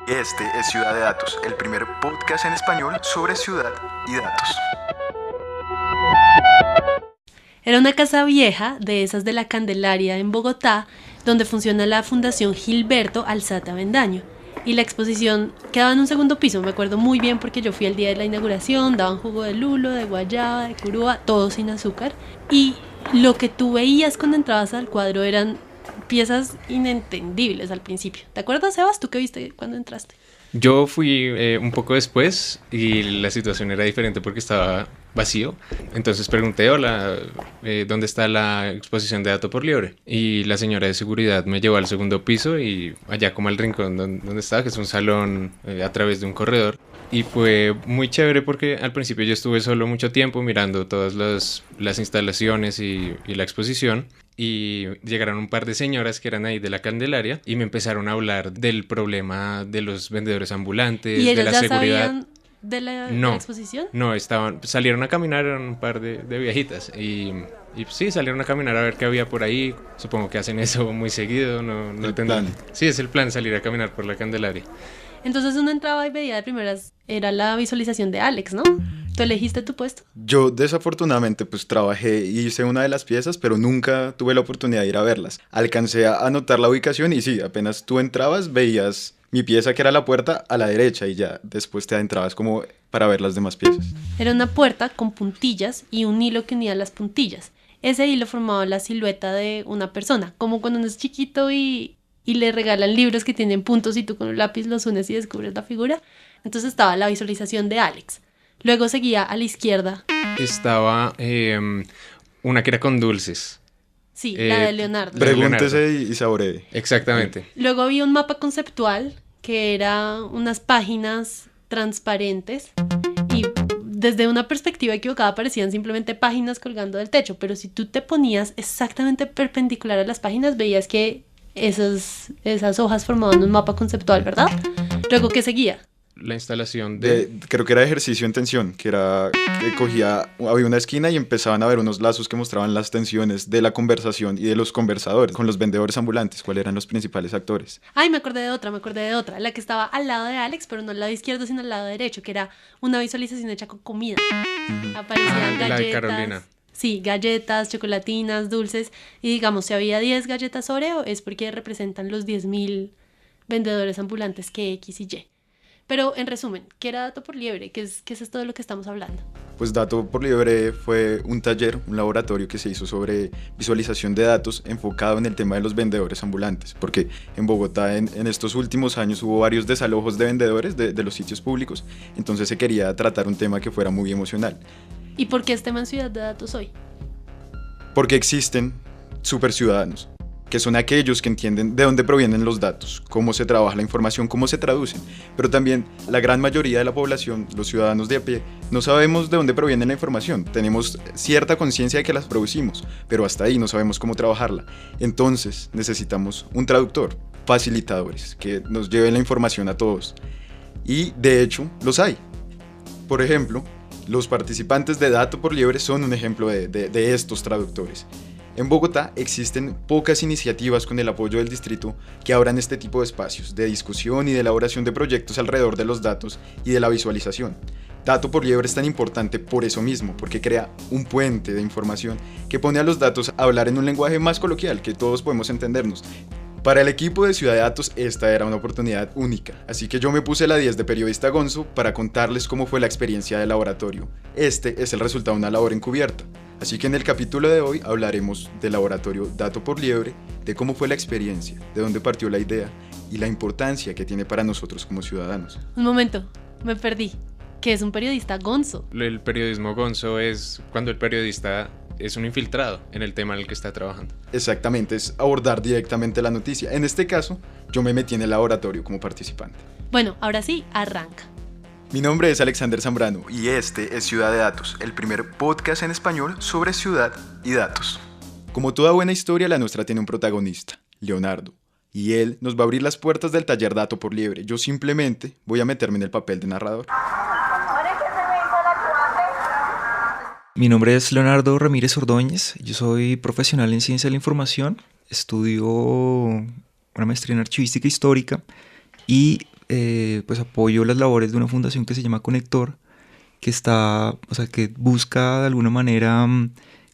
Este es Ciudad de Datos, el primer podcast en español sobre ciudad y datos. Era una casa vieja, de esas de la Candelaria en Bogotá, donde funciona la Fundación Gilberto Alzate Avendaño. Y la exposición quedaba en un segundo piso, me acuerdo muy bien porque yo fui el día de la inauguración, daban jugo de lulo, de guayaba, de curúa, todo sin azúcar. Y lo que tú veías cuando entrabas al cuadro eran piezas inentendibles al principio. ¿Te acuerdas, Sebas? ¿Tú qué viste cuando entraste? Yo fui un poco después y la situación era diferente porque estaba vacío. Entonces pregunté, hola, ¿dónde está la exposición de dato por liebre? Y la señora de seguridad me llevó al segundo piso y allá como al rincón donde estaba, que es un salón a través de un corredor. Y fue muy chévere porque al principio yo estuve solo mucho tiempo mirando todas las instalaciones y la exposición. Y llegaron un par de señoras que eran ahí de la Candelaria y me empezaron a hablar del problema de los vendedores ambulantes, ¿Y de ellas la ya seguridad. sabían de la exposición? No, salieron a caminar, eran un par de viejitas y sí, salieron a caminar a ver qué había por ahí. Supongo que hacen eso muy seguido, no tendrán. Sí, es el plan, salir a caminar por la Candelaria. Entonces uno entraba y veía de primeras, era la visualización de Alex, ¿no? ¿Tú elegiste tu puesto? Yo desafortunadamente pues trabajé y hice una de las piezas, pero nunca tuve la oportunidad de ir a verlas. Alcancé a anotar la ubicación y sí, apenas tú entrabas veías mi pieza que era la puerta a la derecha y ya después te adentrabas como para ver las demás piezas. Era una puerta con puntillas y un hilo que unía las puntillas. Ese hilo formaba la silueta de una persona, como cuando uno es chiquito y le regalan libros que tienen puntos y tú con un lápiz los unes y descubres la figura. Entonces estaba la visualización de Alex. Luego seguía a la izquierda. Estaba una que era con dulces. Sí, la de Leonardo. Pregúntese y saboree. Exactamente. Luego había un mapa conceptual que era unas páginas transparentes y desde una perspectiva equivocada parecían simplemente páginas colgando del techo, pero si tú te ponías exactamente perpendicular a las páginas veías que esas hojas formaban un mapa conceptual, ¿verdad? Luego, ¿qué seguía? La instalación creo que era ejercicio en tensión, que era que había una esquina y empezaban a ver unos lazos que mostraban las tensiones de la conversación y de los conversadores con los vendedores ambulantes, cuáles eran los principales actores. Ay, me acordé de otra, la que estaba al lado de Alex, pero no al lado izquierdo, sino al lado derecho, que era una visualización hecha con comida. Aparecían galletas. La de Carolina. Sí, galletas, chocolatinas, dulces, y digamos, si había 10 galletas Oreo, es porque representan los 10.000 vendedores ambulantes que X y Y. Pero en resumen, ¿qué era Dato por Liebre? ¿Qué es esto de lo que estamos hablando? Pues Dato por Liebre fue un taller, un laboratorio que se hizo sobre visualización de datos enfocado en el tema de los vendedores ambulantes, porque en Bogotá en estos últimos años hubo varios desalojos de vendedores de los sitios públicos, entonces se quería tratar un tema que fuera muy emocional. ¿Y por qué es tema en Ciudad de Datos hoy? Porque existen superciudadanos, que son aquellos que entienden de dónde provienen los datos, cómo se trabaja la información, cómo se traducen. Pero también la gran mayoría de la población, los ciudadanos de a pie, no sabemos de dónde proviene la información. Tenemos cierta conciencia de que las producimos, pero hasta ahí no sabemos cómo trabajarla. Entonces necesitamos un traductor, facilitadores, que nos lleven la información a todos. Y de hecho, los hay. Por ejemplo, los participantes de Dato por Liebre son un ejemplo de estos traductores. En Bogotá existen pocas iniciativas con el apoyo del distrito que abran este tipo de espacios de discusión y de elaboración de proyectos alrededor de los datos y de la visualización. Dato por Liebre es tan importante por eso mismo, porque crea un puente de información que pone a los datos a hablar en un lenguaje más coloquial, que todos podemos entendernos. Para el equipo de Ciudad de Datos esta era una oportunidad única, así que yo me puse la 10 de periodista Gonzo para contarles cómo fue la experiencia del laboratorio. Este es el resultado de una labor encubierta, así que en el capítulo de hoy hablaremos del laboratorio Dato por Liebre, de cómo fue la experiencia, de dónde partió la idea y la importancia que tiene para nosotros como ciudadanos. Un momento, me perdí. ¿Qué es un periodista Gonzo? El periodismo Gonzo es cuando el periodista es un infiltrado en el tema en el que está trabajando. Exactamente, es abordar directamente la noticia. En este caso, yo me metí en el laboratorio como participante. Bueno, ahora sí, arranca. Mi nombre es Alexander Zambrano Y este es Ciudad de Datos, el primer podcast en español sobre ciudad y datos. Como toda buena historia, la nuestra tiene un protagonista, Leonardo. Y él nos va a abrir las puertas del taller Dato por Liebre. Yo simplemente voy a meterme en el papel de narrador. Mi nombre es Leonardo Ramírez Ordóñez, yo soy profesional en Ciencia de la Información, estudio una maestría en Archivística Histórica y pues apoyo las labores de una fundación que se llama Conector, que que busca de alguna manera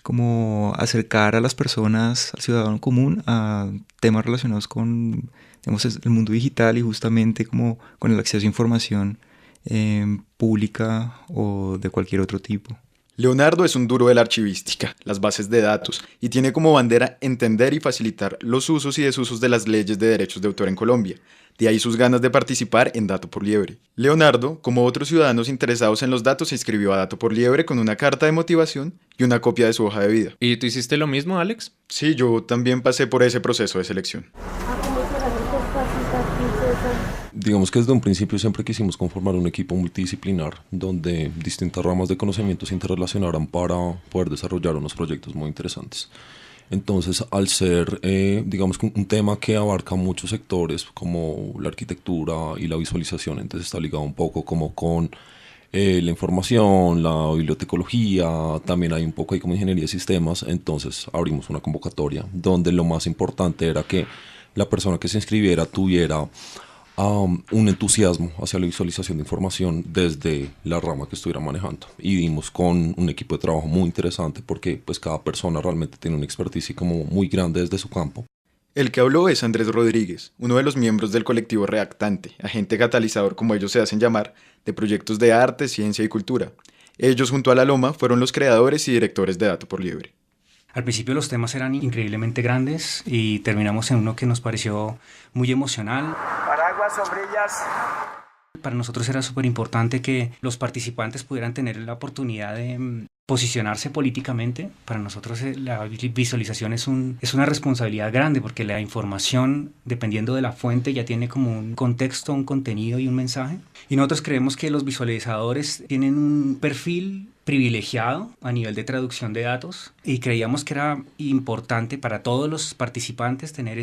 como acercar a las personas, al ciudadano común, a temas relacionados con, digamos, el mundo digital y justamente como con el acceso a información pública o de cualquier otro tipo. Leonardo es un duro de la archivística, las bases de datos, y tiene como bandera entender y facilitar los usos y desusos de las leyes de derechos de autor en Colombia. De ahí sus ganas de participar en Dato por Liebre. Leonardo, como otros ciudadanos interesados en los datos, se inscribió a Dato por Liebre con una carta de motivación y una copia de su hoja de vida. ¿Y tú hiciste lo mismo, Alex? Sí, yo también pasé por ese proceso de selección. Digamos que desde un principio siempre quisimos conformar un equipo multidisciplinar donde distintas ramas de conocimiento se interrelacionaran para poder desarrollar unos proyectos muy interesantes. Entonces, al ser, digamos, un tema que abarca muchos sectores como la arquitectura y la visualización, entonces está ligado un poco como con la información, la bibliotecología, también hay un poco ahí como ingeniería de sistemas, entonces abrimos una convocatoria donde lo más importante era que la persona que se inscribiera tuviera un entusiasmo hacia la visualización de información desde la rama que estuviera manejando, y dimos con un equipo de trabajo muy interesante porque pues cada persona realmente tiene una expertise como muy grande desde su campo. El que habló es Andrés Rodríguez, uno de los miembros del colectivo Reactante, agente catalizador, como ellos se hacen llamar, de proyectos de arte, ciencia y cultura. Ellos junto a La Loma fueron los creadores y directores de Dato por Liebre. Al principio los temas eran increíblemente grandes y terminamos en uno que nos pareció muy emocional. Paraguas, sombrillas. Para nosotros era súper importante que los participantes pudieran tener la oportunidad de posicionarse políticamente. Para nosotros la visualización es una responsabilidad grande porque la información, dependiendo de la fuente, ya tiene como un contexto, un contenido y un mensaje. Y nosotros creemos que los visualizadores tienen un perfil privilegiado a nivel de traducción de datos y creíamos que era importante para todos los participantes tener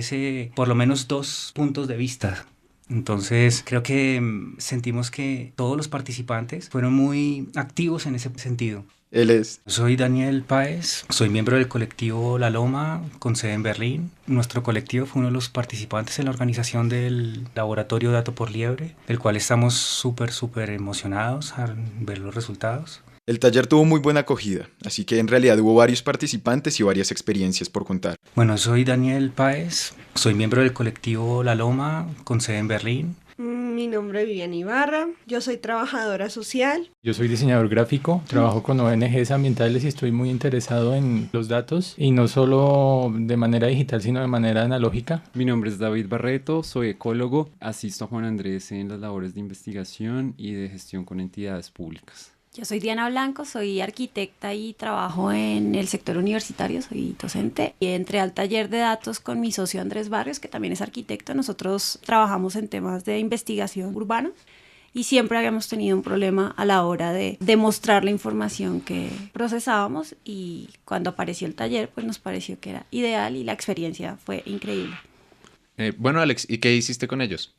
por lo menos 2 puntos de vista. Entonces creo que sentimos que todos los participantes fueron muy activos en ese sentido. Él es... Soy Daniel Páez, soy miembro del colectivo La Loma, con sede en Berlín. Nuestro colectivo fue uno de los participantes en la organización del laboratorio Dato por Liebre, del cual estamos súper emocionados al ver los resultados. El taller tuvo muy buena acogida, así que en realidad hubo varios participantes y varias experiencias por contar. Bueno, soy Daniel Páez, soy miembro del colectivo La Loma, con sede en Berlín. Mi nombre es Vivian Ibarra, yo soy trabajadora social. Yo soy diseñador gráfico, trabajo con ONGs ambientales y estoy muy interesado en los datos, y no solo de manera digital, sino de manera analógica. Mi nombre es David Barreto, soy ecólogo, asisto a Juan Andrés en las labores de investigación y de gestión con entidades públicas. Yo soy Diana Blanco, soy arquitecta y trabajo en el sector universitario, soy docente. Y entré al taller de datos con mi socio Andrés Barrios, que también es arquitecto. Nosotros trabajamos en temas de investigación urbana y siempre habíamos tenido un problema a la hora de demostrar la información que procesábamos, y cuando apareció el taller pues nos pareció que era ideal y la experiencia fue increíble. Bueno, Alex, ¿y qué hiciste con ellos?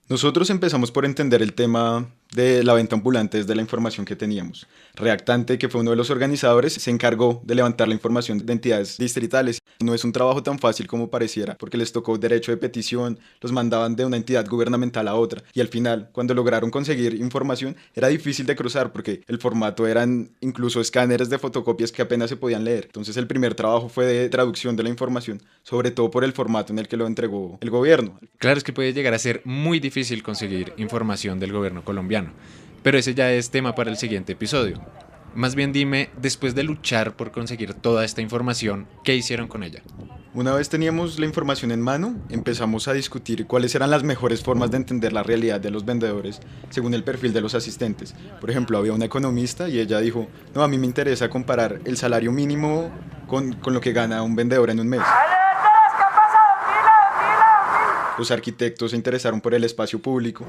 Nosotros empezamos por entender el tema de la venta ambulante desde la información que teníamos. Reactante, que fue uno de los organizadores, se encargó de levantar la información de entidades distritales. No es un trabajo tan fácil como pareciera, porque les tocó derecho de petición, los mandaban de una entidad gubernamental a otra, y al final, cuando lograron conseguir información, era difícil de cruzar porque el formato eran incluso escáneres de fotocopias que apenas se podían leer. Entonces el primer trabajo fue de traducción de la información, sobre todo por el formato en el que lo entregó el gobierno. Claro, es que puede llegar a ser muy difícil conseguir información del gobierno colombiano. Pero ese ya es tema para el siguiente episodio. Más bien dime, después de luchar por conseguir toda esta información, ¿qué hicieron con ella? Una vez teníamos la información en mano, empezamos a discutir cuáles eran las mejores formas de entender la realidad de los vendedores según el perfil de los asistentes. Por ejemplo, había una economista y ella dijo, no, a mí me interesa comparar el salario mínimo con lo que gana un vendedor en un mes. Los arquitectos se interesaron por el espacio público.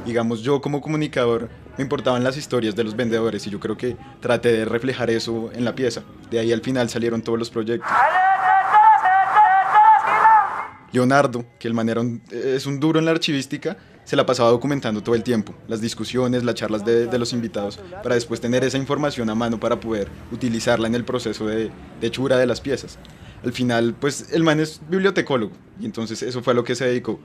Digamos, yo como comunicador me importaban las historias de los vendedores y yo creo que traté de reflejar eso en la pieza. De ahí al final salieron todos los proyectos. Leonardo, que el man es un duro en la archivística, se la pasaba documentando todo el tiempo, las discusiones, las charlas de los invitados, para después tener esa información a mano para poder utilizarla en el proceso de hechura de las piezas. Al final, pues el man es bibliotecólogo y entonces eso fue a lo que se dedicó.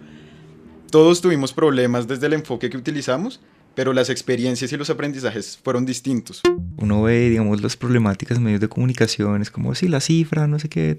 Todos tuvimos problemas desde el enfoque que utilizamos, pero las experiencias y los aprendizajes fueron distintos. Uno ve, digamos, las problemáticas en medios de comunicación, es como, sí, la cifra, no sé qué,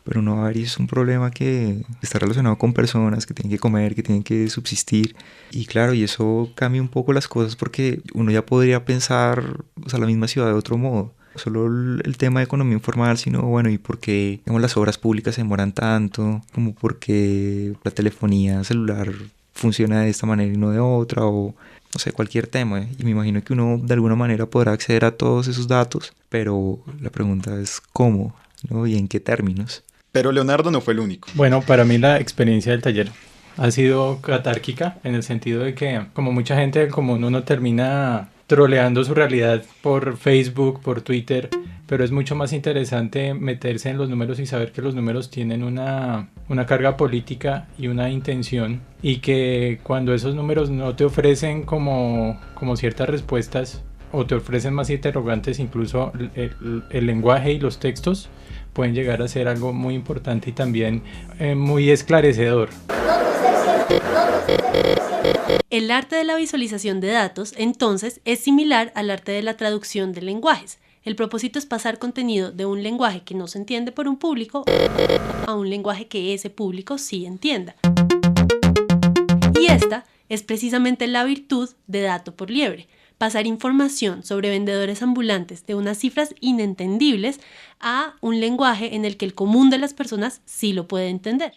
pero uno va a ver y es un problema que está relacionado con personas que tienen que comer, que tienen que subsistir. Y claro, y eso cambia un poco las cosas porque uno ya podría pensar, o sea, la misma ciudad de otro modo. No solo el tema de economía informal, sino, bueno, ¿y por qué, digamos, las obras públicas se demoran tanto? Como por qué la telefonía celular funciona de esta manera y no de otra, o no sé, cualquier tema. Y me imagino que uno de alguna manera podrá acceder a todos esos datos, pero la pregunta es ¿cómo? ¿No? ¿Y en qué términos? Pero Leonardo no fue el único. Bueno, para mí la experiencia del taller ha sido catárquica en el sentido de que, como mucha gente del común, uno termina troleando su realidad por Facebook, por Twitter, pero es mucho más interesante meterse en los números y saber que los números tienen una carga política y una intención, y que cuando esos números no te ofrecen como ciertas respuestas o te ofrecen más interrogantes, incluso el lenguaje y los textos pueden llegar a ser algo muy importante y también muy esclarecedor. El arte de la visualización de datos, entonces, es similar al arte de la traducción de lenguajes. El propósito es pasar contenido de un lenguaje que no se entiende por un público a un lenguaje que ese público sí entienda. Y esta es precisamente la virtud de Dato por Liebre: pasar información sobre vendedores ambulantes de unas cifras inentendibles a un lenguaje en el que el común de las personas sí lo puede entender.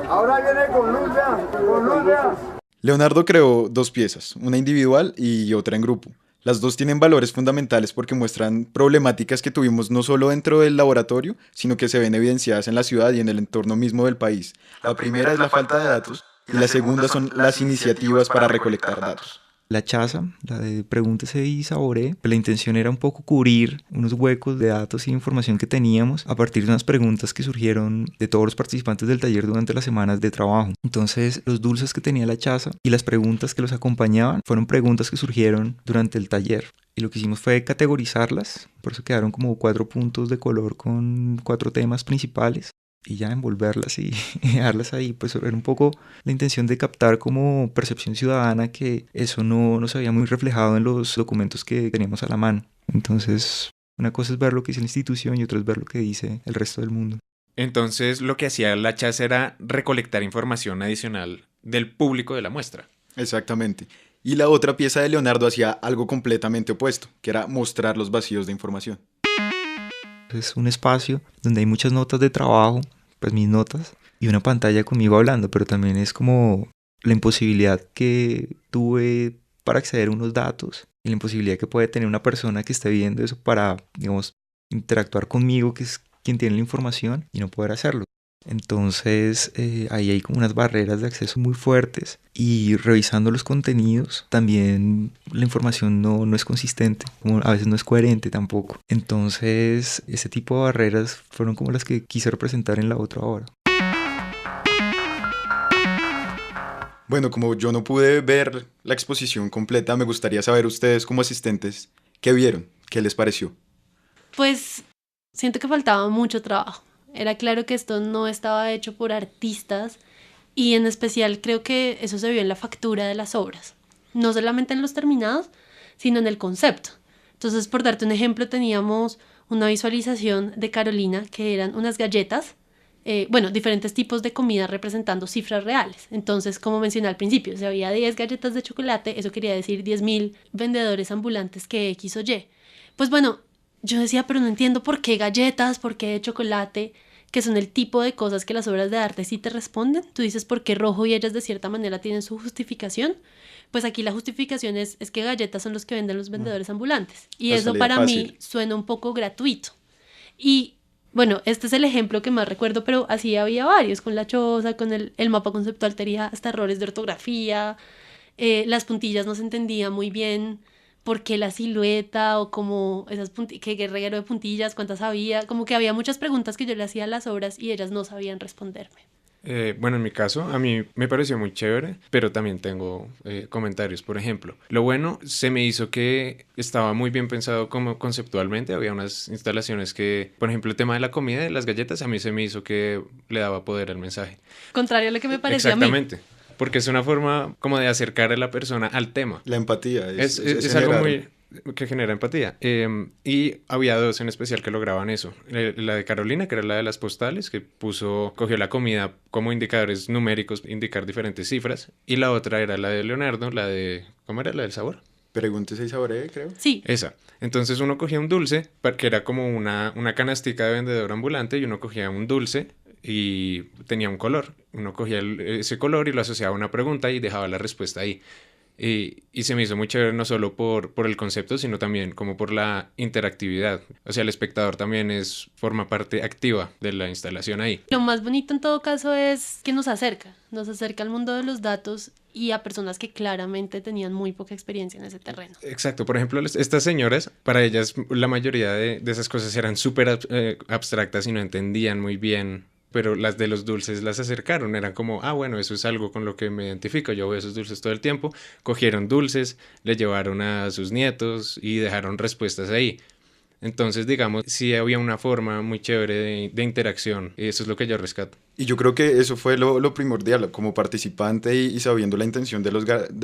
Ahora viene con Luzia. Leonardo creó 2 piezas, una individual y otra en grupo. Las 2 tienen valores fundamentales porque muestran problemáticas que tuvimos no solo dentro del laboratorio, sino que se ven evidenciadas en la ciudad y en el entorno mismo del país. La primera es la falta de datos y la segunda son las iniciativas para recolectar datos. La chaza, la de Pregúntese y Saboree, la intención era un poco cubrir unos huecos de datos y información que teníamos a partir de unas preguntas que surgieron de todos los participantes del taller durante las semanas de trabajo. Entonces, los dulces que tenía la chaza y las preguntas que los acompañaban fueron preguntas que surgieron durante el taller. Y lo que hicimos fue categorizarlas, por eso quedaron como 4 puntos de color con 4 temas principales. Y ya envolverlas y dejarlas ahí, pues era un poco la intención de captar como percepción ciudadana que eso no se había muy reflejado en los documentos que teníamos a la mano. Entonces, una cosa es ver lo que dice la institución y otra es ver lo que dice el resto del mundo. Entonces, lo que hacía la CHAS era recolectar información adicional del público de la muestra. Exactamente. Y la otra pieza de Leonardo hacía algo completamente opuesto, que era mostrar los vacíos de información. Es un espacio donde hay muchas notas de trabajo, pues mis notas, y una pantalla conmigo hablando, pero también es como la imposibilidad que tuve para acceder a unos datos y la imposibilidad que puede tener una persona que esté viendo eso para, digamos, interactuar conmigo, que es quien tiene la información, y no poder hacerlo. Entonces ahí hay como unas barreras de acceso muy fuertes, y revisando los contenidos también la información no es consistente, como a veces no es coherente tampoco. Entonces ese tipo de barreras fueron como las que quise representar en la otra obra. Bueno, como yo no pude ver la exposición completa, me gustaría saber ustedes como asistentes, ¿qué vieron? ¿Qué les pareció? Pues siento que faltaba mucho trabajo. Era claro que esto no estaba hecho por artistas, y en especial creo que eso se vio en la factura de las obras. No solamente en los terminados, sino en el concepto. Entonces, por darte un ejemplo, teníamos una visualización de Carolina que eran unas galletas, diferentes tipos de comida representando cifras reales. Entonces, como mencioné al principio, si había 10 galletas de chocolate, eso quería decir 10.000 vendedores ambulantes que X o Y. Pues bueno, yo decía, pero no entiendo por qué galletas, por qué chocolate, que son el tipo de cosas que las obras de arte sí te responden. Tú dices por qué rojo y ellas de cierta manera tienen su justificación. Pues aquí la justificación es que galletas son los que venden los vendedores ambulantes. Y eso para mí suena un poco gratuito. Y bueno, este es el ejemplo que más recuerdo, pero así había varios, con la choza, con el mapa conceptual tenía hasta errores de ortografía, las puntillas no se entendía muy bien por qué la silueta o como esas qué reguero de puntillas, cuántas había, como que había muchas preguntas que yo le hacía a las obras y ellas no sabían responderme. Bueno, en mi caso, a mí me pareció muy chévere, pero también tengo comentarios. Por ejemplo, lo bueno se me hizo que estaba muy bien pensado como conceptualmente. Había unas instalaciones que, por ejemplo, el tema de la comida y las galletas, a mí se me hizo que le daba poder al mensaje. Contrario a lo que me pareció a mí. Exactamente. Porque es una forma como de acercar a la persona al tema. La empatía. Es algo muy que genera empatía. Y había dos en especial que lograban eso. La de Carolina, que era la de las postales, que cogió la comida como indicadores numéricos, indicar diferentes cifras. Y la otra era la de Leonardo, la de... ¿Cómo era? La del sabor. Pregúntese y saboree, creo. Sí. Esa. Entonces uno cogía un dulce, que era como una canastica de vendedor ambulante, y uno cogía un dulce y tenía un color. Uno cogía ese color y lo asociaba a una pregunta y dejaba la respuesta ahí. Y se me hizo muy chévere no solo por el concepto, sino también como por la interactividad. O sea, el espectador también forma parte activa de la instalación ahí. Lo más bonito en todo caso es que nos acerca al mundo de los datos y a personas que claramente tenían muy poca experiencia en ese terreno. Exacto. Por ejemplo, estas señoras, para ellas la mayoría de esas cosas eran súper abstractas y no entendían muy bien. Pero las de los dulces las acercaron, eran como, bueno, eso es algo con lo que me identifico, yo veo esos dulces todo el tiempo. Cogieron dulces, le llevaron a sus nietos y dejaron respuestas ahí. Entonces, digamos, sí había una forma muy chévere de interacción, y eso es lo que yo rescato. Y yo creo que eso fue lo primordial, como participante y sabiendo la intención de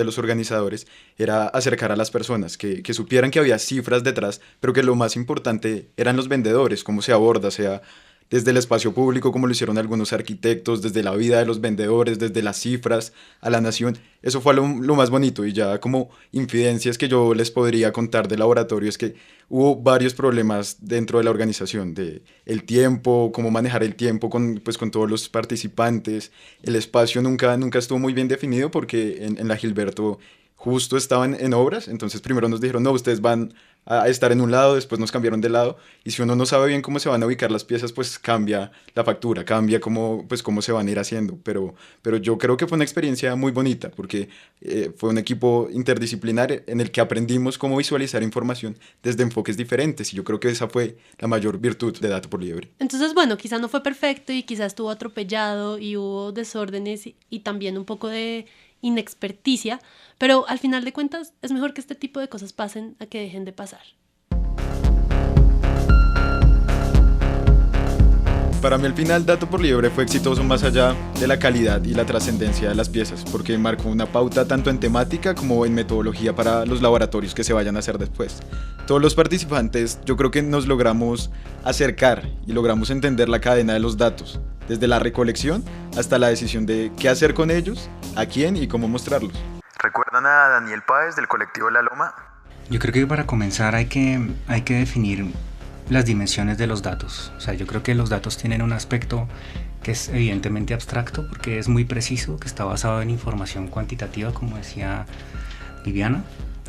los organizadores, era acercar a las personas, que supieran que había cifras detrás, pero que lo más importante eran los vendedores, cómo se aborda, sea desde el espacio público, como lo hicieron algunos arquitectos, desde la vida de los vendedores, desde las cifras a la nación. Eso fue lo más bonito. Y ya como infidencias que yo les podría contar del laboratorio es que hubo varios problemas dentro de la organización, de el tiempo, cómo manejar el tiempo con todos los participantes. El espacio nunca estuvo muy bien definido porque en la Gilberto justo estaban en obras, entonces primero nos dijeron, no, ustedes van a estar en un lado, después nos cambiaron de lado, y si uno no sabe bien cómo se van a ubicar las piezas, pues cambia la factura, cambia cómo se van a ir haciendo, pero yo creo que fue una experiencia muy bonita, porque fue un equipo interdisciplinar en el que aprendimos cómo visualizar información desde enfoques diferentes, y yo creo que esa fue la mayor virtud de Dato por Liebre. Entonces, bueno, quizás no fue perfecto y quizás estuvo atropellado y hubo desórdenes y también un poco de inexperticia, pero al final de cuentas es mejor que este tipo de cosas pasen a que dejen de pasar. Para mí al final Dato por Liebre fue exitoso más allá de la calidad y la trascendencia de las piezas, porque marcó una pauta tanto en temática como en metodología para los laboratorios que se vayan a hacer después. Todos los participantes yo creo que nos logramos acercar y logramos entender la cadena de los datos, desde la recolección hasta la decisión de qué hacer con ellos, a quién y cómo mostrarlos. ¿Recuerdan a Daniel Páez del colectivo La Loma? Yo creo que para comenzar hay que definir las dimensiones de los datos. O sea, yo creo que los datos tienen un aspecto que es evidentemente abstracto porque es muy preciso, que está basado en información cuantitativa, como decía Viviana.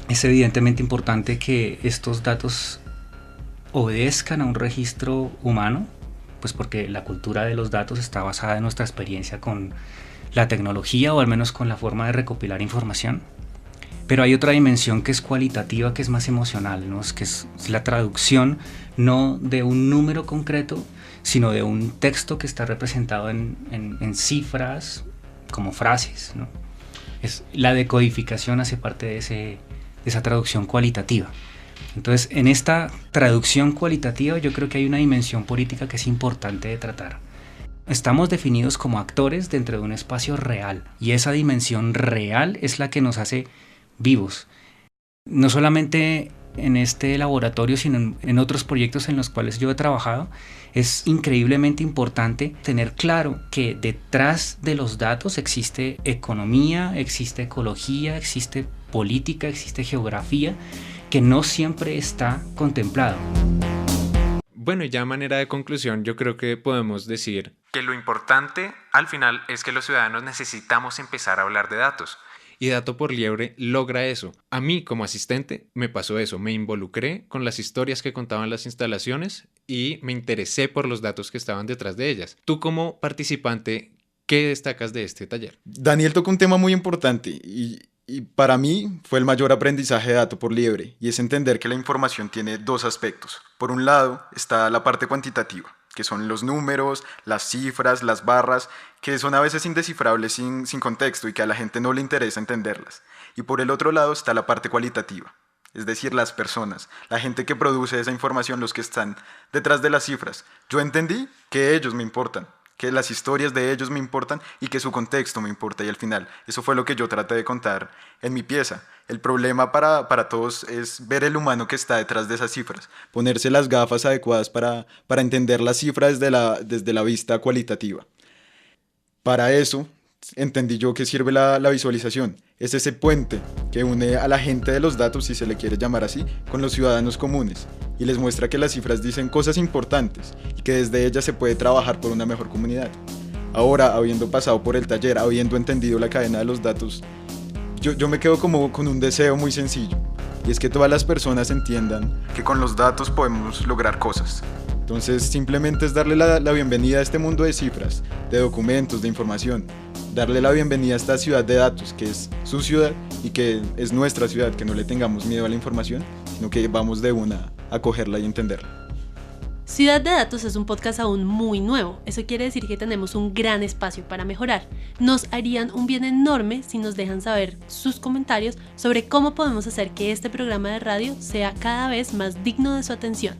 Es evidentemente importante que estos datos obedezcan a un registro humano, pues porque la cultura de los datos está basada en nuestra experiencia con la tecnología o al menos con la forma de recopilar información. Pero hay otra dimensión que es cualitativa, que es más emocional, ¿no? Que es la traducción no de un número concreto, sino de un texto que está representado en cifras como frases, ¿no? La decodificación hace parte de esa traducción cualitativa. Entonces, en esta traducción cualitativa yo creo que hay una dimensión política que es importante de tratar. Estamos definidos como actores dentro de un espacio real y esa dimensión real es la que nos hace vivos. No solamente en este laboratorio, sino en otros proyectos en los cuales yo he trabajado, es increíblemente importante tener claro que detrás de los datos existe economía, existe ecología, existe política, existe geografía, que no siempre está contemplado. Bueno, ya a manera de conclusión, yo creo que podemos decir que lo importante al final es que los ciudadanos necesitamos empezar a hablar de datos. Y Dato por Liebre logra eso. A mí como asistente me pasó eso, me involucré con las historias que contaban las instalaciones y me interesé por los datos que estaban detrás de ellas. Tú como participante, ¿qué destacas de este taller? Daniel tocó un tema muy importante y para mí fue el mayor aprendizaje de Dato por Liebre y es entender que la información tiene dos aspectos. Por un lado está la parte cuantitativa, que son los números, las cifras, las barras, que son a veces indescifrables sin contexto y que a la gente no le interesa entenderlas. Y por el otro lado está la parte cualitativa, es decir, las personas, la gente que produce esa información, los que están detrás de las cifras. Yo entendí que ellos me importan, que las historias de ellos me importan y que su contexto me importa, y al final eso fue lo que yo traté de contar en mi pieza. El problema para todos es ver el humano que está detrás de esas cifras, ponerse las gafas adecuadas para entender las cifras desde la vista cualitativa. Para eso entendí yo que sirve la visualización. Es ese puente que une a la gente de los datos, si se le quiere llamar así, con los ciudadanos comunes, y les muestra que las cifras dicen cosas importantes y que desde ellas se puede trabajar por una mejor comunidad. Ahora, habiendo pasado por el taller, habiendo entendido la cadena de los datos, yo me quedo como con un deseo muy sencillo, y es que todas las personas entiendan que con los datos podemos lograr cosas. Entonces simplemente es darle la bienvenida a este mundo de cifras, de documentos, de información, darle la bienvenida a esta ciudad de datos, que es su ciudad y que es nuestra ciudad, que no le tengamos miedo a la información, sino que vamos de una a cogerla y entenderla. Ciudad de Datos es un podcast aún muy nuevo, eso quiere decir que tenemos un gran espacio para mejorar. Nos harían un bien enorme si nos dejan saber sus comentarios sobre cómo podemos hacer que este programa de radio sea cada vez más digno de su atención.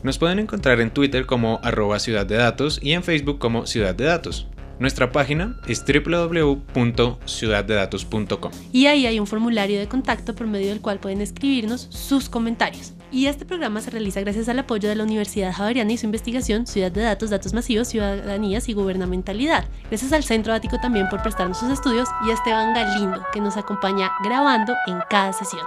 Nos pueden encontrar en Twitter como @Ciudad de Datos y en Facebook como Ciudad de Datos. Nuestra página es www.ciudaddedatos.com. Y ahí hay un formulario de contacto por medio del cual pueden escribirnos sus comentarios. Y este programa se realiza gracias al apoyo de la Universidad Javeriana y su investigación Ciudad de Datos, Datos Masivos, Ciudadanías y Gubernamentalidad. Gracias al Centro Ático también por prestarnos sus estudios y a Esteban Galindo, que nos acompaña grabando en cada sesión.